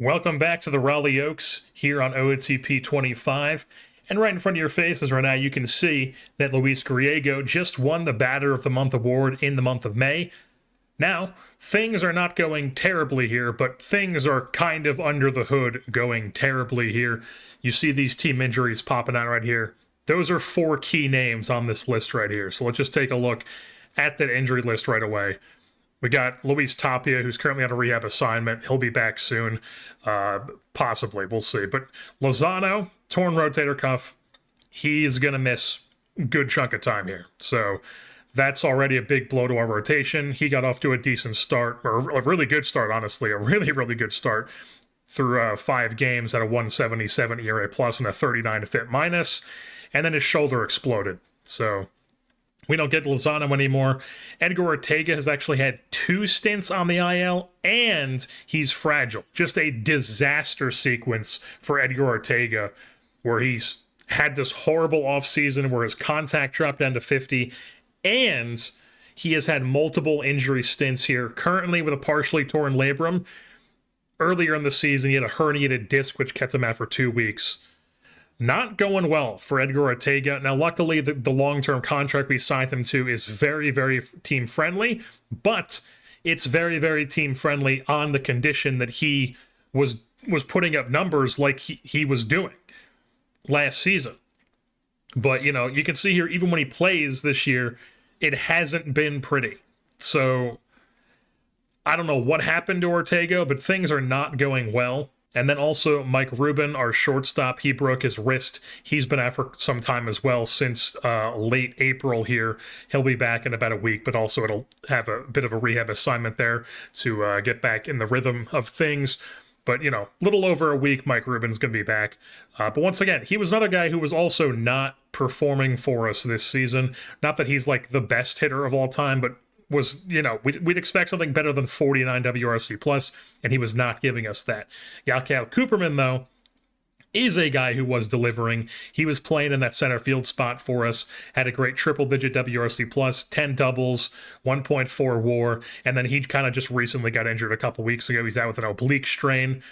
Welcome back to the Raleigh Oaks here on OOTP 25. And right in front of your faces right now, you can see that Luis Griego just won the Batter of the Month award in the month of May. Now, things are not going terribly here, but things are kind of under the hood going terribly here. You see these team injuries popping out right here. Those are 4 key names on this list right here. So let's just take a look at that injury list right away. We got Luis Tapia, who's currently on a rehab assignment. He'll be back soon, possibly. We'll see. But Lozano, torn rotator cuff, he's going to miss a good chunk of time here. So that's already a big blow to our rotation. He got off to a decent start, or a really good start, honestly. A really, really good start through 5 games at a 177 ERA plus and a 39 FIP minus. And then his shoulder exploded. So we don't get Lozano anymore. Edgar Ortega has actually had 2 stints on the IL, and he's fragile. Just a disaster sequence for Edgar Ortega, where he's had this horrible offseason where his contact dropped down to 50, and he has had multiple injury stints here, currently with a partially torn labrum. Earlier in the season, he had a herniated disc, which kept him out for 2 weeks. Not going well for Edgar Ortega. Now, luckily, the long-term contract we signed him to is very, very team-friendly, but it's very, very team-friendly on the condition that he was putting up numbers like he was doing last season. But, you know, you can see here, even when he plays this year, it hasn't been pretty. So, I don't know what happened to Ortega, but things are not going well. And then also Mike Rubin, our shortstop, he broke his wrist. He's been out for some time as well since late April here. He'll be back in about a week, but also it'll have a bit of a rehab assignment there to get back in the rhythm of things. But, you know, little over a week, Mike Rubin's going to be back. But once again, he was another guy who was also not performing for us this season. Not that he's like the best hitter of all time, but was, you know, we'd expect something better than 49 WRC plus, and he was not giving us that. Yakel Cooperman, though, is a guy who was delivering. He was playing in that center field spot for us, had a great triple-digit WRC plus, 10 doubles, 1.4 WAR, and then he kind of just recently got injured a couple weeks ago. He's out with an oblique strain.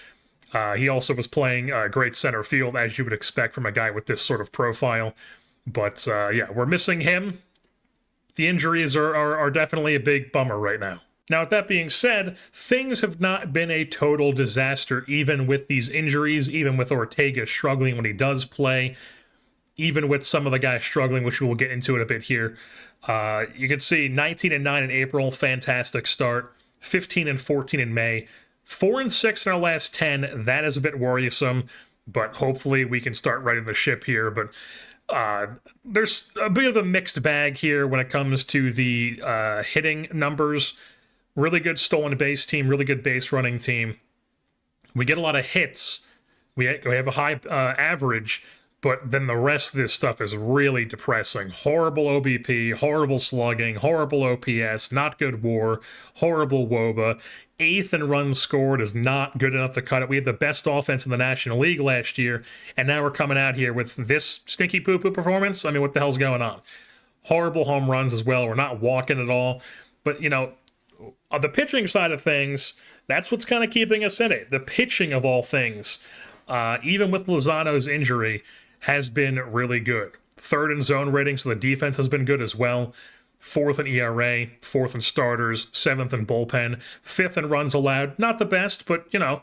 He also was playing great center field, as you would expect from a guy with this sort of profile. But, yeah, we're missing him. The injuries are definitely a big bummer right now. Now, with that being said, things have not been a total disaster, even with these injuries, even with Ortega struggling when he does play, even with some of the guys struggling, which we'll get into in a bit here. You can see 19-9 in April, fantastic start. 15-14 in May. 4-6 in our last 10. That is a bit worrisome, but hopefully we can start righting the ship here. But there's a bit of a mixed bag here when it comes to the hitting numbers. Really good stolen base team, really good base running team. We get a lot of hits. We have a high average, but then the rest of this stuff is really depressing. Horrible OBP, horrible slugging, horrible OPS, not good WAR, horrible WOBA. 8th in runs scored is not good enough to cut it. We had the best offense in the National League last year, and now we're coming out here with this stinky poo-poo performance. I mean, what the hell's going on? Horrible home runs as well. We're not walking at all. But, you know, on the pitching side of things, that's what's kind of keeping us in it. The pitching of all things, even with Lozano's injury, has been really good. 3rd in zone rating, so the defense has been good as well. 4th in ERA, 4th in starters, 7th in bullpen, 5th in runs allowed. Not the best, but, you know,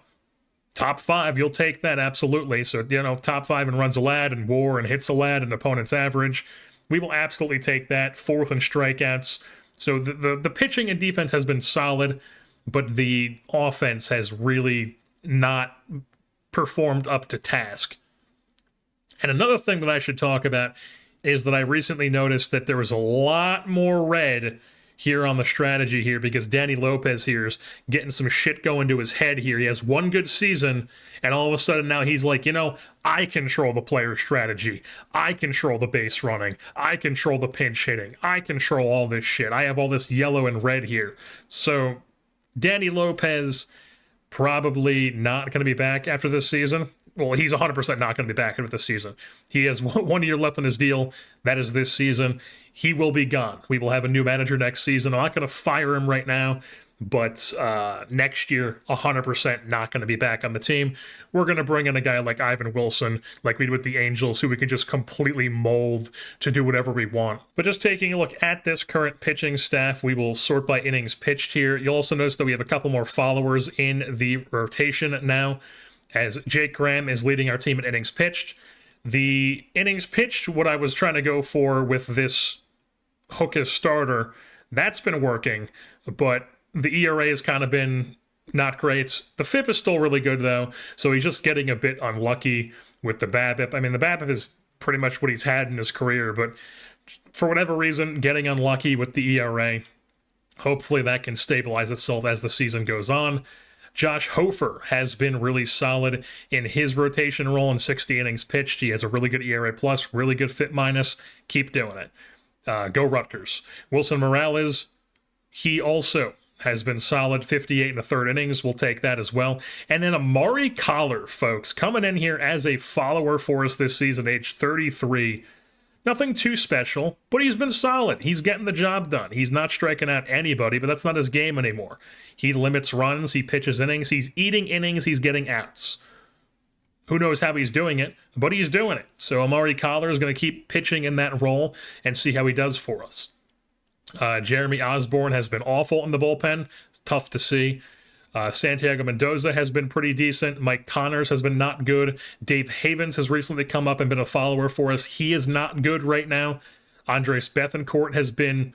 top 5, you'll take that, absolutely. So, you know, top 5 in runs allowed and WAR and hits allowed and opponent's average. We will absolutely take that. 4th in strikeouts. So the pitching and defense has been solid, but the offense has really not performed up to task. And another thing that I should talk about is that I recently noticed that there was a lot more red here on the strategy here because Danny Lopez here is getting some shit going to his head here. He has one good season, and all of a sudden now he's like, you know, I control the player strategy. I control the base running. I control the pinch hitting. I control all this shit. I have all this yellow and red here. So Danny Lopez probably not going to be back after this season. Well, he's 100% not going to be back after this season. He has 1 year left on his deal. That is this season. He will be gone. We will have a new manager next season. I'm not going to fire him right now, but next year, 100% not going to be back on the team. We're going to bring in a guy like Ivan Wilson, like we did with the Angels, who we can just completely mold to do whatever we want. But just taking a look at this current pitching staff, we will sort by innings pitched here. You'll also notice that we have a couple more followers in the rotation now, as Jake Graham is leading our team in innings pitched. The innings pitched, what I was trying to go for with this Hookus starter, that's been working, but the ERA has kind of been not great. The FIP is still really good, though, so he's just getting a bit unlucky with the BABIP. I mean, the BABIP is pretty much what he's had in his career, but for whatever reason, getting unlucky with the ERA. Hopefully that can stabilize itself as the season goes on. Josh Hofer has been really solid in his rotation role in 60 innings pitched. He has a really good ERA plus, really good FIP minus. Keep doing it. Go Rutgers. Wilson Morales, he also has been solid, 58 in the third innings. We'll take that as well. And then Amari Collar, folks, coming in here as a follower for us this season, age 33. Nothing too special, but he's been solid. He's getting the job done. He's not striking out anybody, but that's not his game anymore. He limits runs, he pitches innings, he's eating innings, he's getting outs. Who knows how he's doing it, but he's doing it. So Amari Collar is going to keep pitching in that role and see how he does for us. Jeremy Osborne has been awful in the bullpen. It's tough to see. Santiago Mendoza has been pretty decent. Mike Connors has been not good. Dave Havens has recently come up and been a follower for us. He is not good right now. Andres Bethancourt has been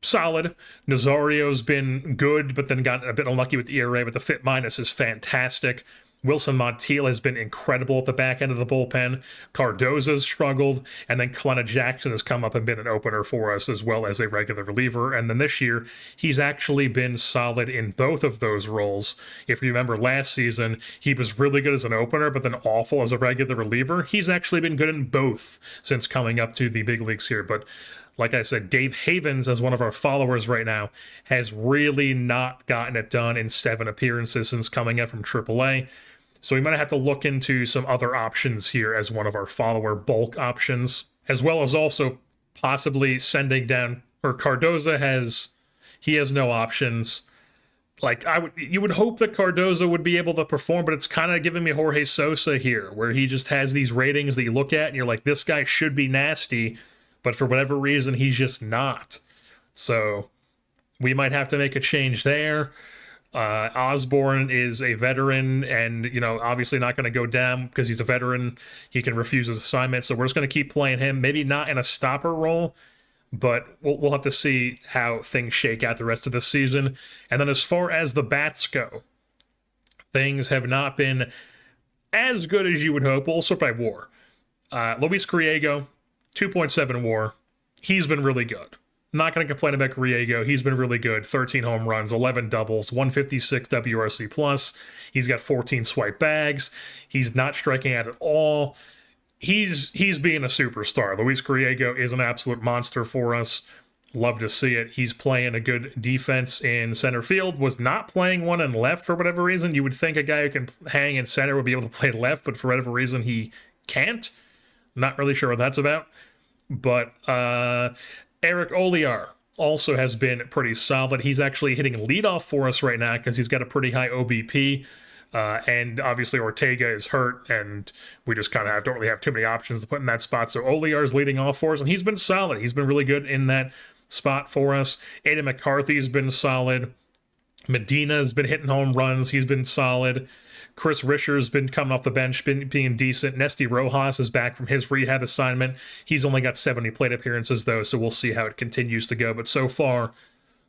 solid. Nazario's been good, but then got a bit unlucky with the ERA, but the FIP minus is fantastic. Wilson Montiel has been incredible at the back end of the bullpen. Cardoza's struggled, and then Kalena Jackson has come up and been an opener for us as well as a regular reliever. And then this year, he's actually been solid in both of those roles. If you remember last season, he was really good as an opener, but then awful as a regular reliever. He's actually been good in both since coming up to the big leagues here. But like I said, Dave Havens, as one of our followers right now, has really not gotten it done in 7 appearances since coming up from AAA. So we might have to look into some other options here as one of our follower bulk options, as well as also possibly sending down, or Cardoza has no options. Like you would hope that Cardoza would be able to perform, but it's kind of giving me Jorge Sosa here, where he just has these ratings that you look at and you're like, this guy should be nasty, but for whatever reason, he's just not. So we might have to make a change there. Osborne is a veteran and, obviously not going to go down because he's a veteran. He can refuse his assignment, so we're just going to keep playing him. Maybe not in a stopper role, but we'll have to see how things shake out the rest of the season. And then as far as the bats go, things have not been as good as you would hope. We'll sort by WAR. Luis Griego, 2.7 WAR. He's been really good. Not going to complain about Griego. He's been really good. 13 home runs, 11 doubles, 156 WRC+. He's got 14 swipe bags. He's not striking out at all. He's being a superstar. Luis Griego is an absolute monster for us. Love to see it. He's playing a good defense in center field. Was not playing one in left for whatever reason. You would think a guy who can hang in center would be able to play left, but for whatever reason he can't. Not really sure what that's about. But Eric Oliar also has been pretty solid. He's actually hitting leadoff for us right now because he's got a pretty high OBP. And obviously Ortega is hurt, and we just kind of don't really have too many options to put in that spot. So Oliar's leading off for us, and he's been solid. He's been really good in that spot for us. Aiden McCarthy's been solid. Medina's been hitting home runs. He's been solid. Chris Risher's been coming off the bench, being decent. Nesty Rojas is back from his rehab assignment. He's only got 70 plate appearances, though, so we'll see how it continues to go. But so far,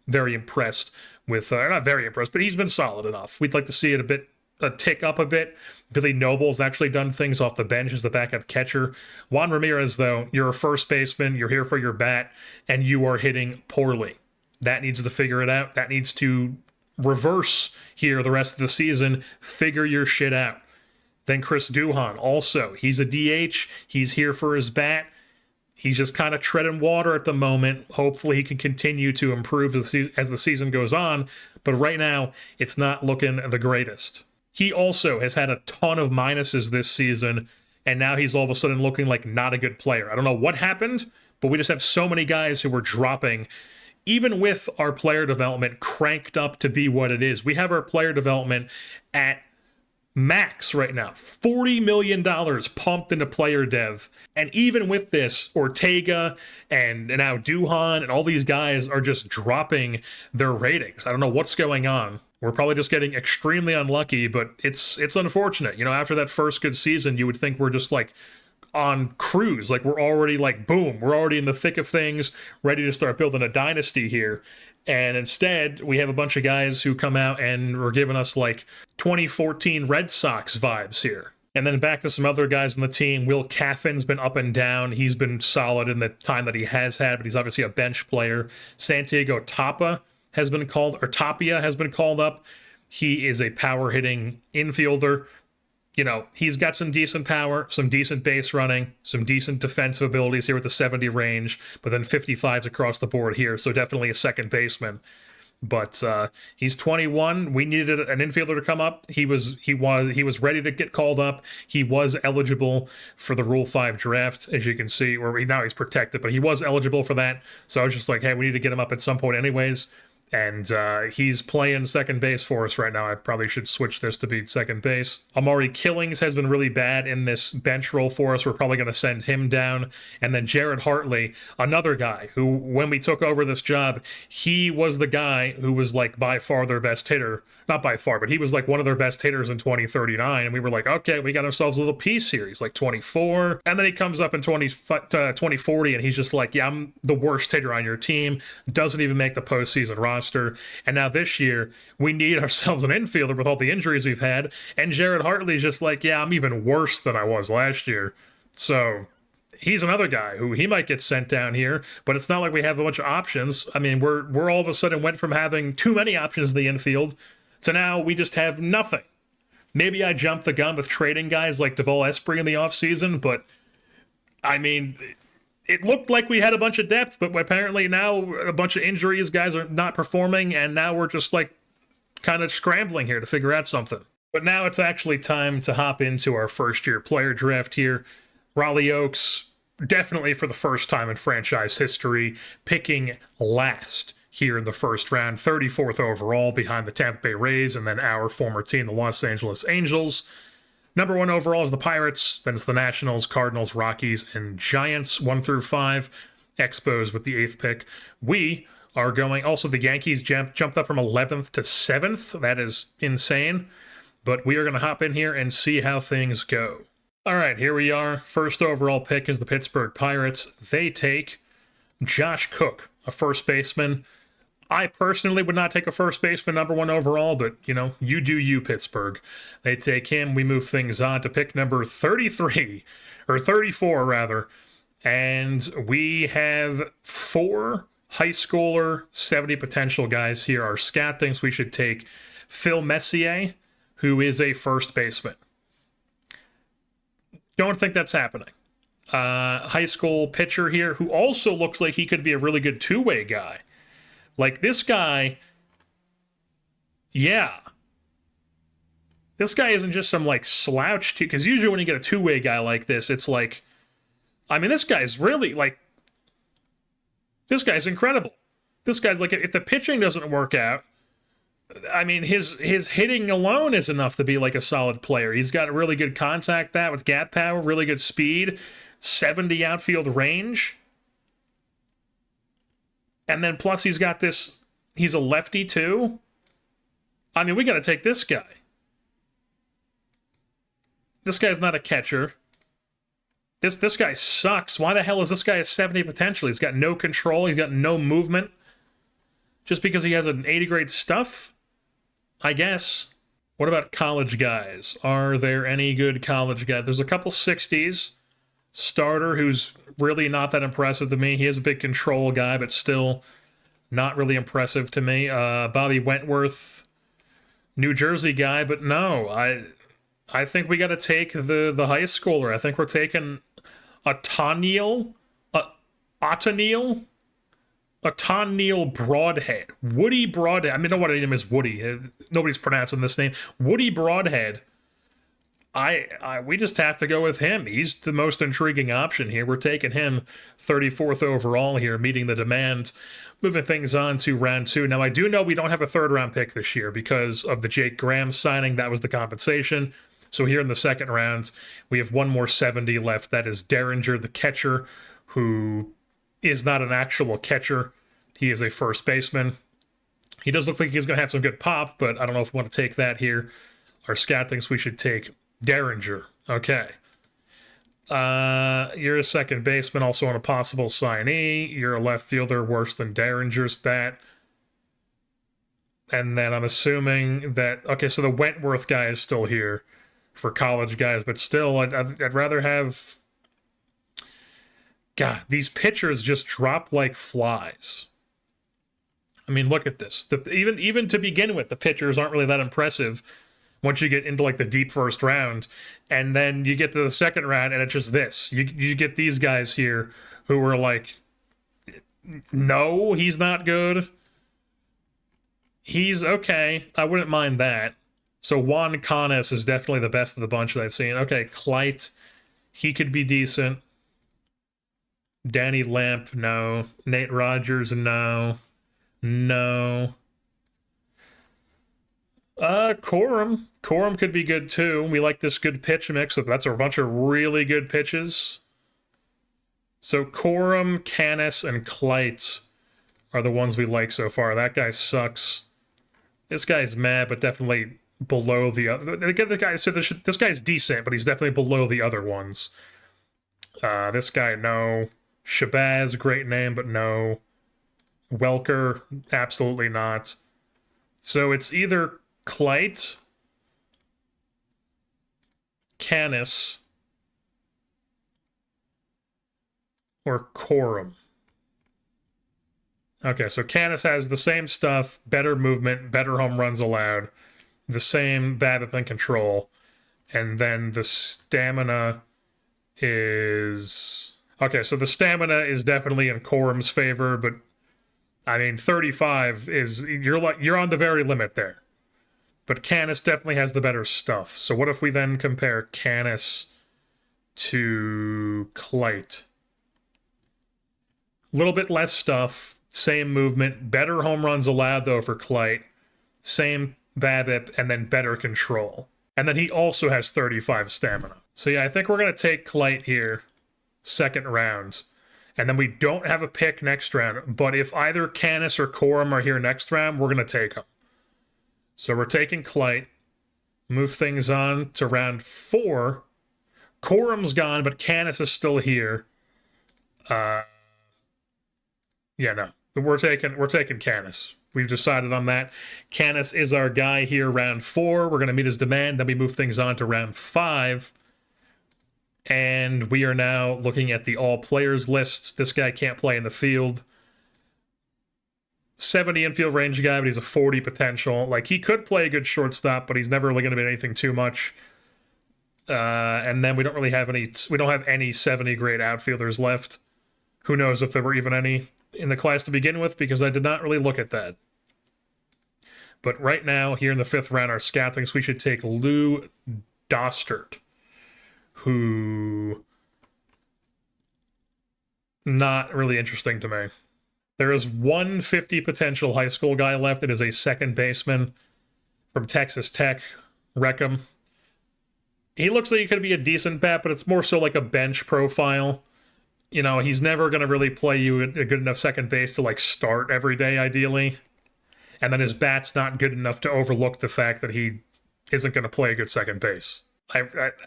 very impressed with, not very impressed, but he's been solid enough. We'd like to see it a tick up a bit. Billy Noble's actually done things off the bench as the backup catcher. Juan Ramirez, though, you're a first baseman, you're here for your bat, and you are hitting poorly. That needs to figure it out. That needs to reverse here the rest of the season. Figure your shit out. Then Chris Duhan, also, he's a DH. He's here for his bat. He's just kind of treading water at the moment. Hopefully he can continue to improve as the season goes on, but right now it's not looking the greatest. He also has had a ton of minuses this season, and now he's all of a sudden looking like not a good player. I don't know what happened, but we just have so many guys who were dropping even with our player development cranked up to be what it is, we have our player development at max right now. $40 million pumped into player dev. And even with this, Ortega and now Duhan and all these guys are just dropping their ratings. I don't know what's going on. We're probably just getting extremely unlucky, but it's unfortunate. You know, after that first good season, you would think we're just like on cruise, like we're already like, boom, we're already in the thick of things, ready to start building a dynasty here. And instead, we have a bunch of guys who come out and were giving us like 2014 Red Sox vibes here. And then back to some other guys on the team. Will Caffin's been up and down. He's been solid in the time that he has had, but he's obviously a bench player. Santiago Tapia has been called up. He is a power-hitting infielder. You know, he's got some decent power, some decent base running, some decent defensive abilities here with the 70 range, but then 55s across the board here, so definitely a second baseman. But he's 21. We needed an infielder to come up. He was ready to get called up. He was eligible for the Rule 5 draft, as you can see, or now he's protected, but he was eligible for that. So I was just like, hey, we need to get him up at some point anyways. And he's playing second base for us right now. I probably should switch this to be second base. Amari Killings has been really bad in this bench role for us. We're probably going to send him down. And then Jared Hartley, another guy who, when we took over this job, he was the guy who was like by far their best hitter. Not by far, but he was like one of their best hitters in 2039. And we were like, okay, we got ourselves a little piece here. He's like 24. And then he comes up in 2040 and he's just like, yeah, I'm the worst hitter on your team. Doesn't even make the postseason roster. And now this year, we need ourselves an infielder with all the injuries we've had. And Jared Hartley's just like, yeah, I'm even worse than I was last year. So he's another guy who he might get sent down here, but it's not like we have a bunch of options. I mean, we're all of a sudden went from having too many options in the infield to now we just have nothing. Maybe I jumped the gun with trading guys like Deval Esprit in the offseason, but I mean, it looked like we had a bunch of depth, but apparently now a bunch of injuries, guys are not performing, and now we're just like kind of scrambling here to figure out something. But now it's actually time to hop into our first-year player draft here. Raleigh Oaks, definitely for the first time in franchise history, picking last here in the first round, 34th overall behind the Tampa Bay Rays, and then our former team, the Los Angeles Angels. Number 1 overall is the Pirates, then it's the Nationals, Cardinals, Rockies, and Giants, 1 through 5. Expos with the 8th pick. We are going, also the Yankees jumped up from 11th to 7th. That is insane. But we are going to hop in here and see how things go. All right, here we are. First overall pick is the Pittsburgh Pirates. They take Josh Cook, a first baseman. I personally would not take a first baseman number 1 overall, but, you know, you do you, Pittsburgh. They take him. We move things on to pick number 33, or 34, rather. And we have 4 high schooler 70 potential guys here. Our scout thinks we should take Phil Messier, who is a first baseman. Don't think that's happening. High school pitcher here, who also looks like he could be a really good two-way guy. Like, this guy, yeah. This guy isn't just some, like, slouch, because usually when you get a two-way guy like this, it's like, I mean, this guy's really, like, this guy's incredible. This guy's, like, if the pitching doesn't work out, I mean, his hitting alone is enough to be, like, a solid player. He's got a really good contact bat with gap power, really good speed, 70 outfield range. And then plus he's got this, he's a lefty too. I mean, we got to take this guy. This guy's not a catcher. This guy sucks. Why the hell is this guy a 70 potential? He's got no control. He's got no movement. Just because he has an 80 grade stuff? I guess. What about college guys? Are there any good college guys? There's a couple 60s. Starter, who's really not that impressive to me. He is a big control guy, but still not really impressive to me. Bobby Wentworth, New Jersey guy, but no, I think we got to take the high schooler. I think we're taking Otaniel Broadhead. Woody Broadhead. I mean, no one name is Woody. Nobody's pronouncing this name. Woody Broadhead. we just have to go with him. He's the most intriguing option here. We're taking him 34th overall here, meeting the demand. Moving things on to round 2. Now, I do know we don't have a third-round pick this year because of the Jake Graham signing. That was the compensation. So here in the second round, we have one more 70 left. That is Derringer, the catcher, who is not an actual catcher. He is a first baseman. He does look like he's going to have some good pop, but I don't know if we want to take that here. Our scout thinks we should take Derringer. Okay. You're a second baseman, also on a possible signee. You're a left fielder, worse than Derringer's bat. And then I'm assuming that... Okay, so the Wentworth guy is still here for college guys, but still, I'd rather have... God, these pitchers just drop like flies. I mean, look at this. Even to begin with, the pitchers aren't really that impressive once you get into like the deep first round, and then you get to the second round and it's just this. You get these guys here who are like, no, he's not good. He's okay. I wouldn't mind that. So Juan Canes is definitely the best of the bunch that I've seen. Okay, Clyte, he could be decent. Danny Lamp, no. Nate Rogers, no. No. Corum. Corum could be good too. We like this good pitch mix. That's a bunch of really good pitches. So Corum, Canis, and Clyte are the ones we like so far. That guy sucks. This guy's mad, but definitely below the other. The guy said this guy's decent, but he's definitely below the other ones. This guy, no. Shabazz, great name, but no. Welker, absolutely not. So it's either Clyte, Canis, or Corum. Okay, so Canis has the same stuff, better movement, better home runs allowed, the same BABIP and control, and then the stamina is... Okay, so the stamina is definitely in Corum's favor, but I mean, 35 is... You're on the very limit there. But Canis definitely has the better stuff. So what if we then compare Canis to Clyte? A little bit less stuff, same movement, better home runs allowed, though, for Clyte. Same BABIP, and then better control. And then he also has 35 stamina. So yeah, I think we're going to take Clyte here, second round. And then we don't have a pick next round, but if either Canis or Corum are here next round, we're going to take them. So we're taking Clyte, move things on to round 4. Corum's gone, but Canis is still here. Yeah, no. We're taking Canis. We've decided on that. Canis is our guy here, round 4. We're going to meet his demand. Then we move things on to round 5. And we are now looking at the all-players list. This guy can't play in the field. 70 infield range guy, but he's a 40 potential. Like, he could play a good shortstop, but he's never really going to be anything too much. And then we don't really have any... We don't have any 70 grade outfielders left. Who knows if there were even any in the class to begin with, because I did not really look at that. But right now, here in the 5th round, our scout thinks we should take Lou Dostert, who... not really interesting to me. There is one 50 potential high school guy left. It is a second baseman from Texas Tech, Reckham. He looks like he could be a decent bat, but it's more so like a bench profile. You know, he's never going to really play you a good enough second base to, like, start every day, ideally. And then his bat's not good enough to overlook the fact that he isn't going to play a good second base.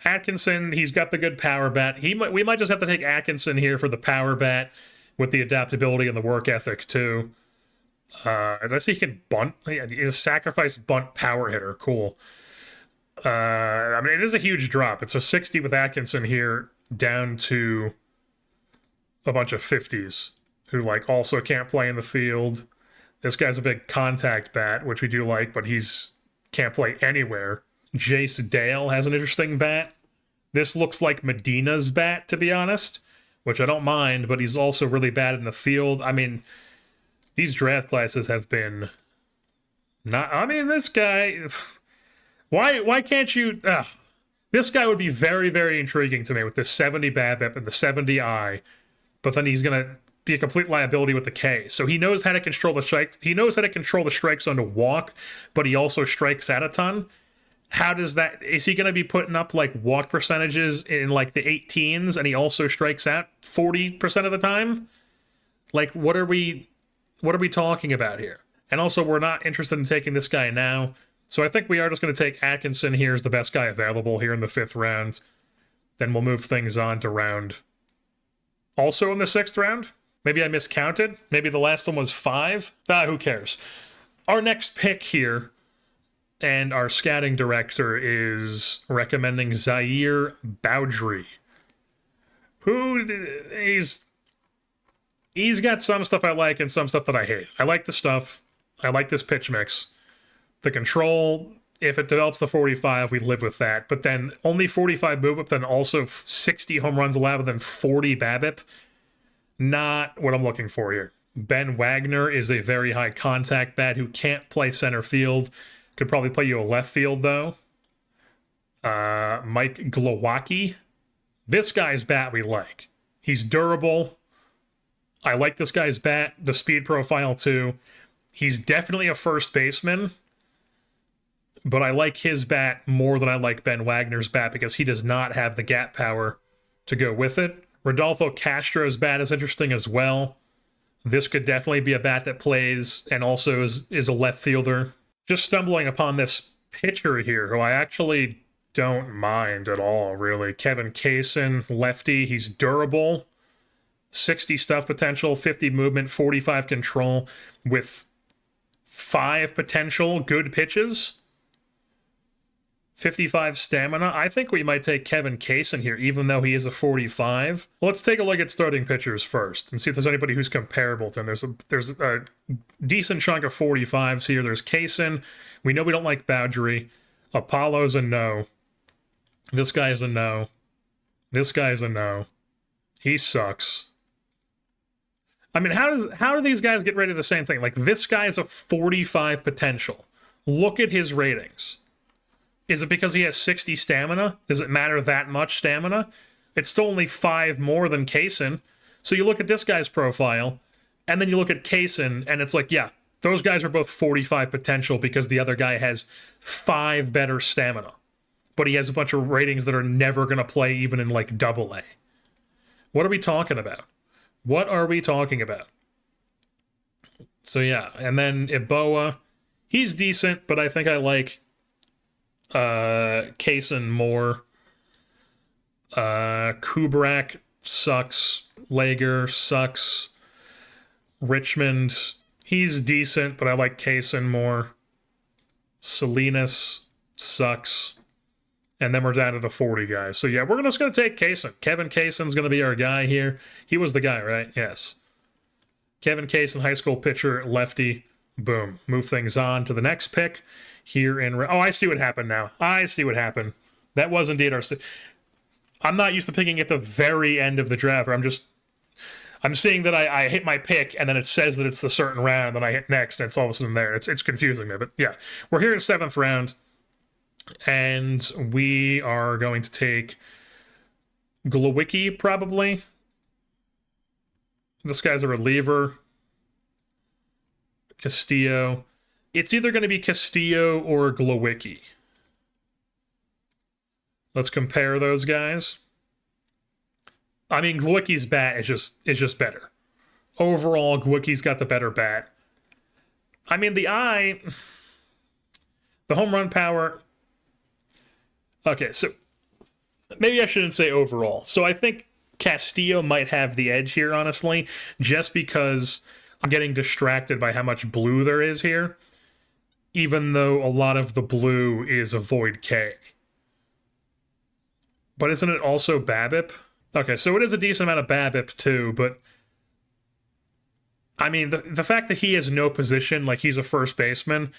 Atkinson, he's got the good power bat. We might just have to take Atkinson here for the power bat with the adaptability and the work ethic, too. I see he can bunt. He's a sacrifice bunt power hitter. Cool. I mean, it is a huge drop. It's a 60 with Atkinson here, down to a bunch of 50s who, like, also can't play in the field. This guy's a big contact bat, which we do like, but he's can't play anywhere. Jace Dale has an interesting bat. This looks like Medina's bat, to be honest, which I don't mind, but he's also really bad in the field. I mean, these draft classes have been not... I mean, this guy... Why can't you... This guy would be very, very intriguing to me with this 70 BABIP and the 70 I, but then he's going to be a complete liability with the K. So he knows how to control the strike. He knows how to control the strike zone to walk, but he also strikes at a ton. How does that... Is he going to be putting up, like, walk percentages in, like, the 18s, and he also strikes at 40% of the time? Like, what are we talking about here? And also, we're not interested in taking this guy now. So I think we are just going to take Atkinson here as the best guy available here in the 5th round. Then we'll move things on to round... Also in the 6th round? Maybe I miscounted? Maybe the last one was 5? Who cares? Our next pick here, and our scouting director is recommending Zaire Boudry. He's got some stuff I like and some stuff that I hate. I like the stuff. I like this pitch mix. The control, if it develops to 45, we live with that. But then only 45 movement, then also 60 home runs allowed, and then 40 BABIP. Not what I'm looking for here. Ben Wagner is a very high contact bat who can't play center field. Could probably play you a left field, though. Mike Glowacki. This guy's bat we like. He's durable. I like this guy's bat. The speed profile, too. He's definitely a first baseman. But I like his bat more than I like Ben Wagner's bat because he does not have the gap power to go with it. Rodolfo Castro's bat is interesting as well. This could definitely be a bat that plays and also is a left fielder. Just stumbling upon this pitcher here, who I actually don't mind at all, really. Kevin Kaysen, lefty. He's durable. 60 stuff potential, 50 movement, 45 control, with 5 potential good pitches. 55 stamina. I think we might take Kevin Kaysen here, even though he is a 45. Well, let's take a look at starting pitchers first and see if there's anybody who's comparable to him. There's a decent chunk of 45s here. There's Kaysen. We know we don't like Boudry. Apollo's a no. This guy's a no. This guy's a no. He sucks. I mean, how do these guys get rated the same thing? Like, this guy's a 45 potential. Look at his ratings. Is it because he has 60 stamina? Does it matter that much stamina? It's still only 5 more than Kaysen. So you look at this guy's profile, and then you look at Kaysen, and it's like, yeah, those guys are both 45 potential because the other guy has 5 better stamina. But he has a bunch of ratings that are never going to play even in, like, AA. What are we talking about? What are we talking about? So, yeah, and then Iboa, he's decent, but I think I like Kaysen more. Kubrak sucks. Lager sucks. Richmond, he's decent, but I like Kaysen more. Salinas sucks. And then we're down to the 40 guys. So yeah, we're just going to take Kaysen. Kevin Kaysen's going to be our guy here. He was the guy, right? Yes. Kevin Kaysen, high school pitcher, lefty. Boom. Move things on to the next pick here in... Oh, I see what happened now. I see what happened. That was indeed our... I'm not used to picking at the very end of the draft. I'm seeing that I hit my pick, and then it says that it's the certain round, and I hit next, and it's all of a sudden there. It's confusing me, but yeah. We're here in 7th round, and we are going to take Glowicki, probably. This guy's a reliever. Castillo. It's either going to be Castillo or Glowicki. Let's compare those guys. I mean, Glowicki's bat is just better. Overall, Glowicki's got the better bat. I mean, the home run power... Okay, so maybe I shouldn't say overall. So I think Castillo might have the edge here, honestly, just because I'm getting distracted by how much blue there is here, even though a lot of the blue is a void K. But isn't it also BABIP? Okay, so it is a decent amount of BABIP too, but I mean, the fact that he has no position, like he's a first baseman,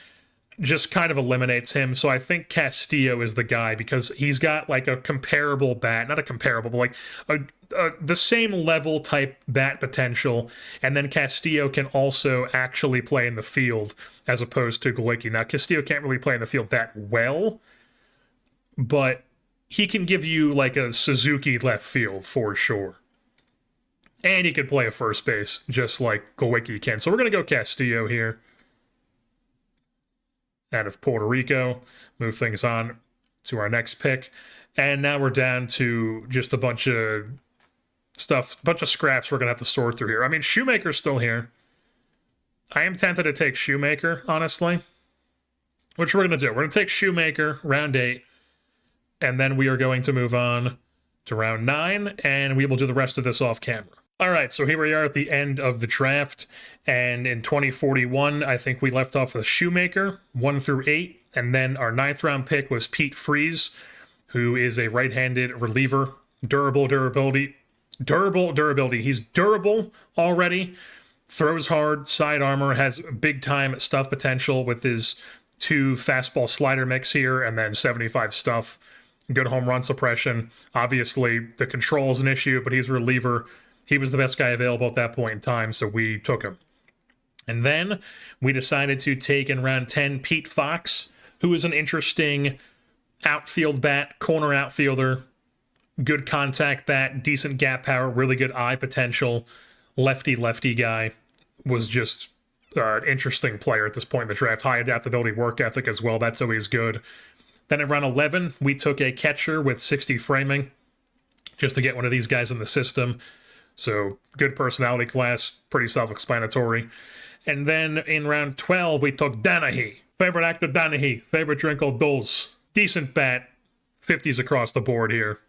just kind of eliminates him. So I think Castillo is the guy because he's got like a comparable bat, not a comparable, but like the same level type bat potential. And then Castillo can also actually play in the field as opposed to Glowicki. Now, Castillo can't really play in the field that well, but he can give you like a Suzuki left field for sure. And he could play a first base, just like Glowicki can. So we're going to go Castillo here. Out of Puerto Rico. Move things on to our next pick. And now we're down to just a bunch of stuff, a bunch of scraps we're going to have to sort through here. I mean, Shoemaker's still here. I am tempted to take Shoemaker, honestly. Which we're going to do. We're going to take Shoemaker, round 8. And then we are going to move on to round 9. And we will do the rest of this off camera. All right, so here we are at the end of the draft, and in 2041, I think we left off with Shoemaker, 1 through 8, and then our 9th round pick was Pete Freeze, who is a right-handed reliever, durability. He's durable already, throws hard, side armor, has big-time stuff potential with his 2 fastball slider mix here, and then 75 stuff, good home run suppression. Obviously, the control is an issue, but he's a reliever. He was the best guy available at that point in time, so we took him. And then we decided to take in round 10 Pete Fox, who is an interesting outfield bat, corner outfielder, good contact bat, decent gap power, really good eye potential, lefty guy. Was just an interesting player at this point in the draft. High adaptability, work ethic as well. That's always good. Then at round 11, we took a catcher with 60 framing, just to get one of these guys in the system. So, good personality class, pretty self-explanatory. And then in round 12, we took Danahy. Favorite actor, Danahy. Favorite drink, O'Doul's. Decent bat. 50s across the board here.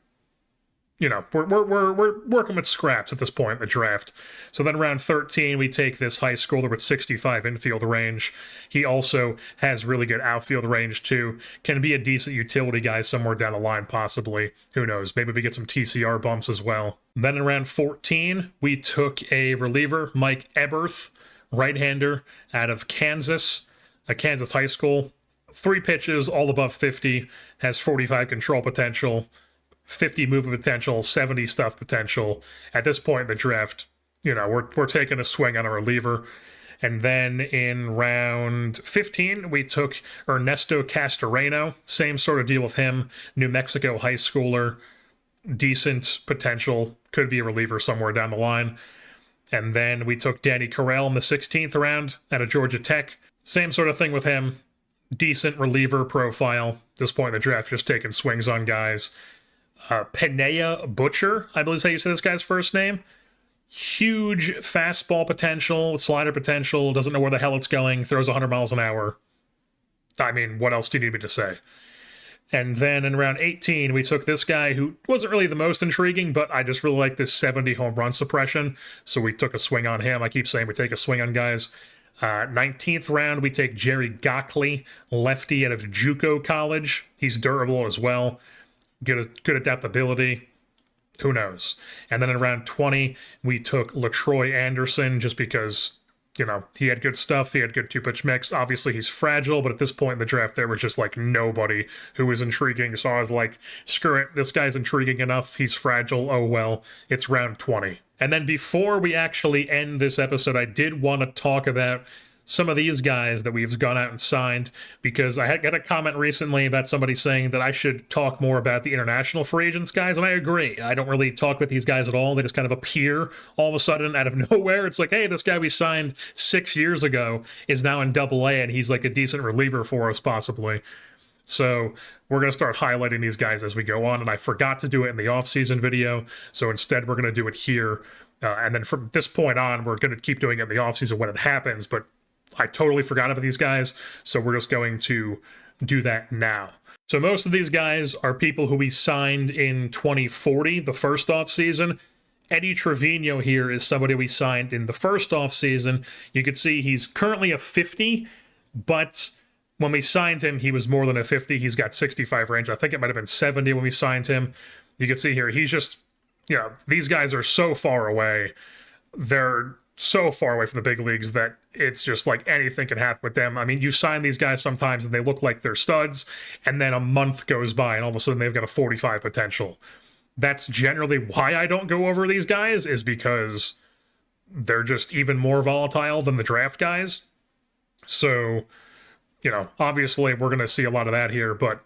You know, we're working with scraps at this point in the draft. So then round 13, we take this high schooler with 65 infield range. He also has really good outfield range, too. Can be a decent utility guy somewhere down the line, possibly. Who knows? Maybe we get some TCR bumps as well. Then in round 14, we took a reliever, Mike Eberth, right-hander out of Kansas, a Kansas high school. 3 pitches, all above 50, has 45 control potential. 50 movement potential, 70 stuff potential. At this point in the draft, you know, we're taking a swing on a reliever. And then in round 15, we took Ernesto Castoreno. Same sort of deal with him. New Mexico high schooler. Decent potential. Could be a reliever somewhere down the line. And then we took Danny Carell in the 16th round out of Georgia Tech. Same sort of thing with him. Decent reliever profile. At this point in the draft, just taking swings on guys. Penea Butcher, I believe is how you say this guy's first name. Huge fastball potential, slider potential, doesn't know where the hell it's going, throws 100 miles an hour. I mean, what else do you need me to say? And then in round 18, we took this guy who wasn't really the most intriguing, but I just really like this 70 home run suppression, so we took a swing on him. I keep saying we take a swing on guys. 19th round, we take Jerry Gockley, lefty out of JUCO College. He's durable as well. Good adaptability. Who knows? And then in round 20, we took LaTroy Anderson just because, you know, he had good stuff. He had good 2-pitch mix. Obviously, he's fragile, but at this point in the draft, there was just like nobody who was intriguing. So I was like, screw it. This guy's intriguing enough. He's fragile. Oh, well, it's round 20. And then before we actually end this episode, I did want to talk about some of these guys that we've gone out and signed, because I had got a comment recently about somebody saying that I should talk more about the international free agents guys, and I agree. I don't really talk with these guys at all. They just kind of appear all of a sudden out of nowhere. It's like, hey, this guy we signed 6 years ago is now in Double-A, and he's like a decent reliever for us, possibly. So we're going to start highlighting these guys as we go on, and I forgot to do it in the offseason video, so instead we're going to do it here. And then from this point on, we're going to keep doing it in the offseason when it happens, but I totally forgot about these guys, so we're just going to do that now. So most of these guys are people who we signed in 2040, the first offseason. Eddie Trevino here is somebody we signed in the first offseason. You can see he's currently a 50, but when we signed him, he was more than a 50. He's got 65 range. I think it might have been 70 when we signed him. You can see here, he's just, you know, these guys are so far away. They're so far away from the big leagues that it's just like anything can happen with them. I mean, you sign these guys sometimes and they look like they're studs, and then a month goes by and all of a sudden they've got a 45 potential. That's generally why I don't go over these guys, is because they're just even more volatile than the draft guys. So, you know, obviously we're going to see a lot of that here, but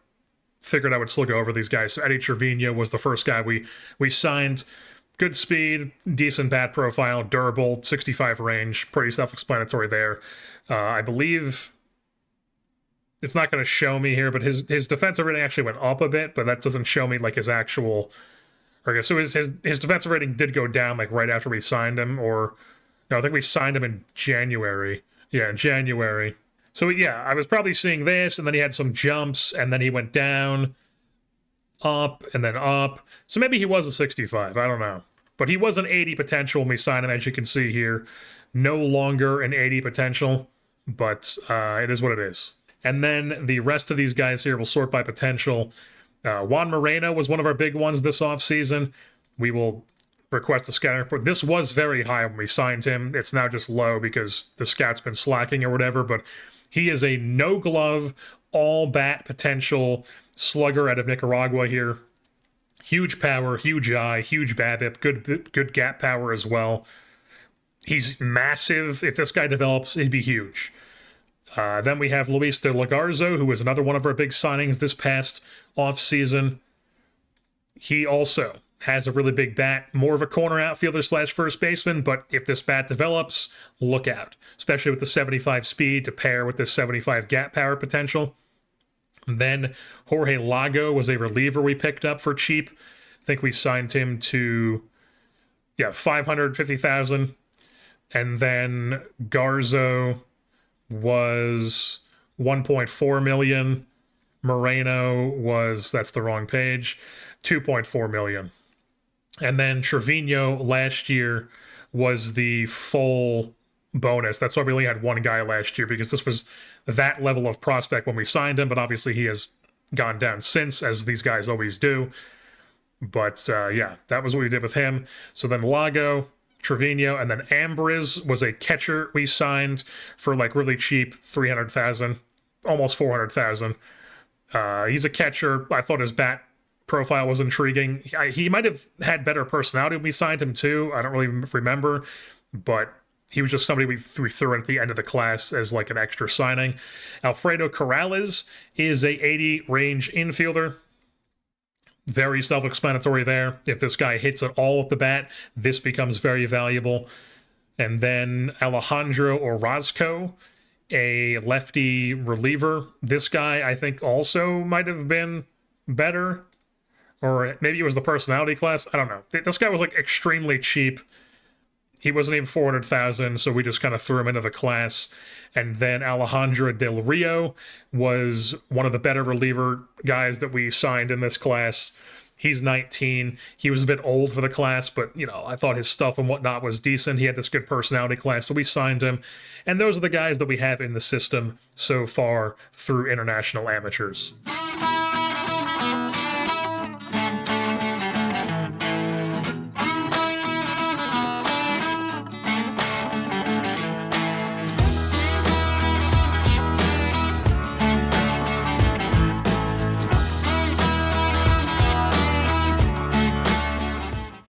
figured I would still go over these guys. So Eddie Trevino was the first guy we signed. Good speed, decent bat profile, durable, 65 range, pretty self-explanatory there. I believe it's not going to show me here, but his defensive rating actually went up a bit, but that doesn't show me like his actual. Okay, so his defensive rating did go down like right after we signed him, or no, I think we signed him in January. Yeah, in January. So yeah, I was probably seeing this, and then he had some jumps, and then he went down, up, and then up. So maybe he was a 65. I don't know. But he was an 80 potential when we signed him, as you can see here. No longer an 80 potential, but it is what it is. And then the rest of these guys here will sort by potential. Juan Moreno was one of our big ones this offseason. We will request a scouting report. This was very high when we signed him. It's now just low because the scout's been slacking or whatever, but he is a no-glove, all-bat potential slugger out of Nicaragua here. Huge power, huge eye, huge BABIP, good gap power as well. He's massive. If this guy develops, he'd be huge. Then we have Luis de la Garza, who was another one of our big signings this past offseason. He also has a really big bat, more of a corner outfielder / first baseman, but if this bat develops, look out. Especially with the 75 speed to pair with the 75 gap power potential. Then Jorge Lago was a reliever we picked up for cheap. I think we signed him to, $550,000. And then Garzo was $1.4 million. Moreno was, that's the wrong page, $2.4 million. And then Trevino last year was the full bonus. That's why we only had one guy last year, because this was that level of prospect when we signed him, but obviously he has gone down since, as these guys always do. But yeah, that was what we did with him. So then Lago, Trevino, and then Ambriz was a catcher we signed for like really cheap, $300,000, almost $400,000. He's a catcher. I thought his bat profile was intriguing. He might have had better personality when we signed him too. I don't really remember, but he was just somebody we threw in at the end of the class as like an extra signing. Alfredo Corrales is a 80 range infielder. Very self-explanatory there. If this guy hits it all with the bat, this becomes very valuable. And then Alejandro Orozco, a lefty reliever. This guy, I think, also might have been better. Or maybe it was the personality class. I don't know. This guy was like extremely cheap. He wasn't even $400,000, so we just kind of threw him into the class. And then Alejandro Del Rio was one of the better reliever guys that we signed in this class. He's 19. He was a bit old for the class, but, I thought his stuff and whatnot was decent. He had this good personality class, so we signed him. And those are the guys that we have in the system so far through international amateurs.